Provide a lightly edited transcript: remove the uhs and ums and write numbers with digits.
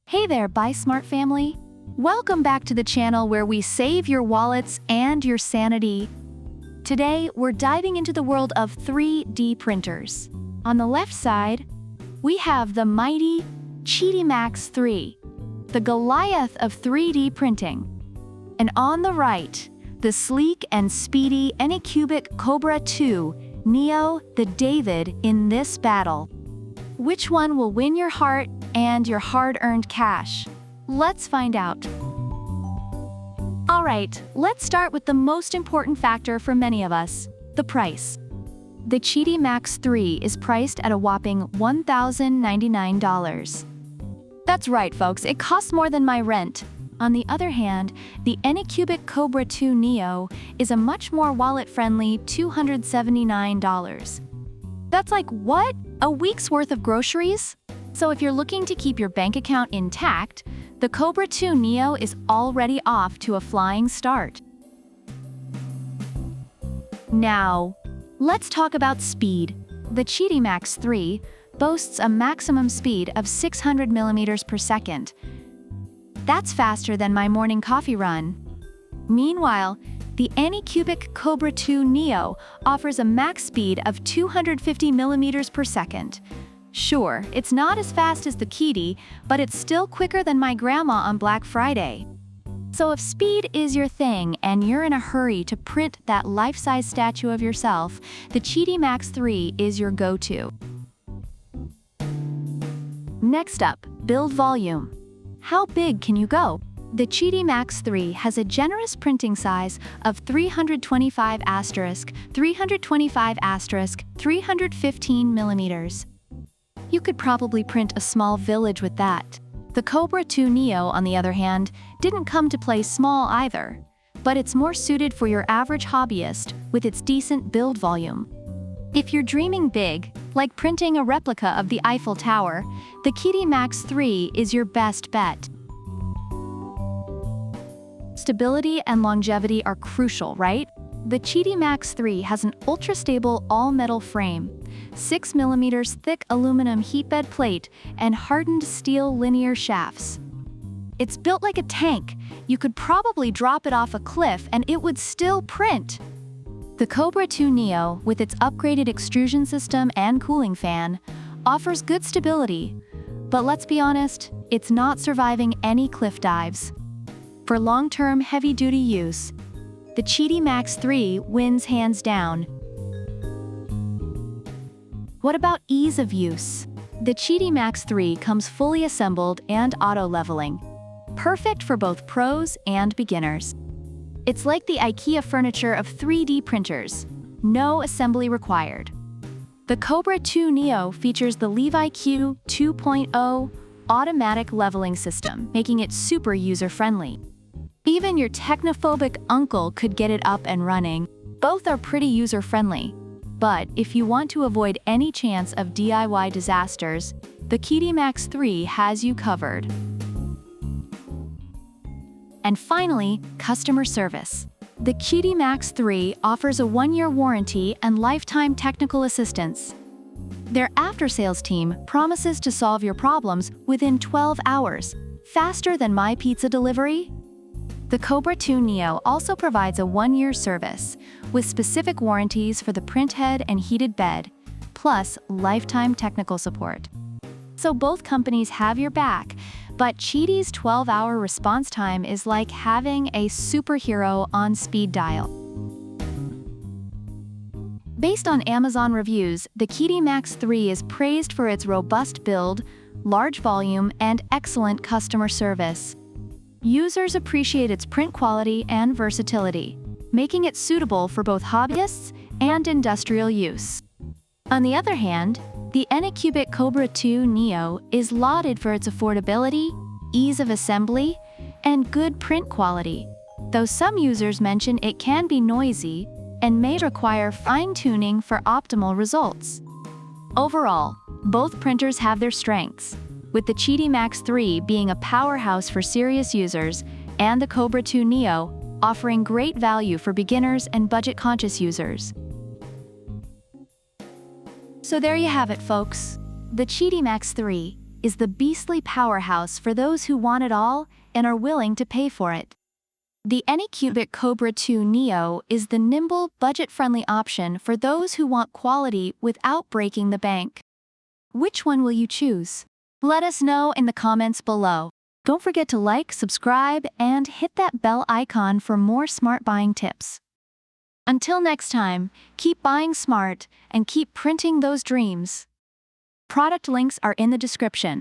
Hey there, Buy Smart family! Welcome back to the channel where we save your wallets and your sanity. Today, we're diving into the world of 3D printers. On the left side, we have the mighty QIDI MAX3, the Goliath of 3D printing. And on the right, the sleek and speedy ANYCUBIC Kobra 2 Neo, the David in this battle. Which one will win your heart and your hard-earned cash? Let's find out. All right, let's start with the most important factor for many of us, the price. The QIDI MAX3 is priced at a whopping $1,099. That's right, folks, it costs more than my rent. On the other hand, the ANYCUBIC Kobra 2 Neo is a much more wallet-friendly $279. That's like, what? A week's worth of groceries? So if you're looking to keep your bank account intact, the Kobra 2 Neo is already off to a flying start. Now, let's talk about speed. The QIDI MAX3 boasts a maximum speed of 600 millimeters per second. That's faster than my morning coffee run. Meanwhile, the ANYCUBIC Kobra 2 Neo offers a max speed of 250 millimeters per second. Sure, it's not as fast as the QIDI, but it's still quicker than my grandma on Black Friday. So if speed is your thing and you're in a hurry to print that life-size statue of yourself, the QIDI MAX3 is your go-to. Next up, build volume. How big can you go? The QIDI MAX3 has a generous printing size of 325 *, 325 * 315 millimeters. You could probably print a small village with that. The Kobra 2 Neo, on the other hand, didn't come to play small either, but it's more suited for your average hobbyist with its decent build volume. If you're dreaming big, like printing a replica of the Eiffel Tower, the QIDI MAX3 is your best bet. Stability and longevity are crucial, right? The QIDI MAX3 has an ultra-stable all-metal frame, 6 mm thick aluminum heatbed plate, and hardened steel linear shafts. It's built like a tank. You could probably drop it off a cliff and it would still print. The Kobra 2 Neo, with its upgraded extrusion system and cooling fan, offers good stability, but let's be honest, it's not surviving any cliff dives. For long-term heavy-duty use, the QIDI MAX3 wins hands down. What about ease of use? The QIDI MAX3 comes fully assembled and auto-leveling, perfect for both pros and beginners. It's like the IKEA furniture of 3D printers, no assembly required. The Kobra 2 Neo features the LeviQ 2.0 automatic leveling system, making it super user-friendly. Even your technophobic uncle could get it up and running. Both are pretty user-friendly. But if you want to avoid any chance of DIY disasters, the QIDI MAX3 has you covered. And finally, customer service. The QIDI MAX3 offers a 1-year warranty and lifetime technical assistance. Their after-sales team promises to solve your problems within 12 hours, faster than my pizza delivery. The Kobra 2 Neo also provides a 1-year service, with specific warranties for the printhead and heated bed, plus lifetime technical support. So both companies have your back, but QIDI's 12-hour response time is like having a superhero on speed dial. Based on Amazon reviews, the QIDI MAX3 is praised for its robust build, large volume, and excellent customer service. Users appreciate its print quality and versatility, making it suitable for both hobbyists and industrial use. On the other hand, the ANYCUBIC Kobra 2 Neo is lauded for its affordability, ease of assembly, and good print quality, though some users mention it can be noisy and may require fine-tuning for optimal results. Overall, both printers have their strengths, with the QIDI MAX3 being a powerhouse for serious users and the Kobra 2 Neo offering great value for beginners and budget-conscious users. So there you have it, folks. The QIDI MAX3, is the beastly powerhouse for those who want it all and are willing to pay for it. The ANYCUBIC Kobra 2 Neo is the nimble, budget-friendly option for those who want quality without breaking the bank. Which one will you choose? Let us know in the comments below. Don't forget to like, subscribe, and hit that bell icon for more smart buying tips. Until next time, keep buying smart and keep printing those dreams. Product links are in the description.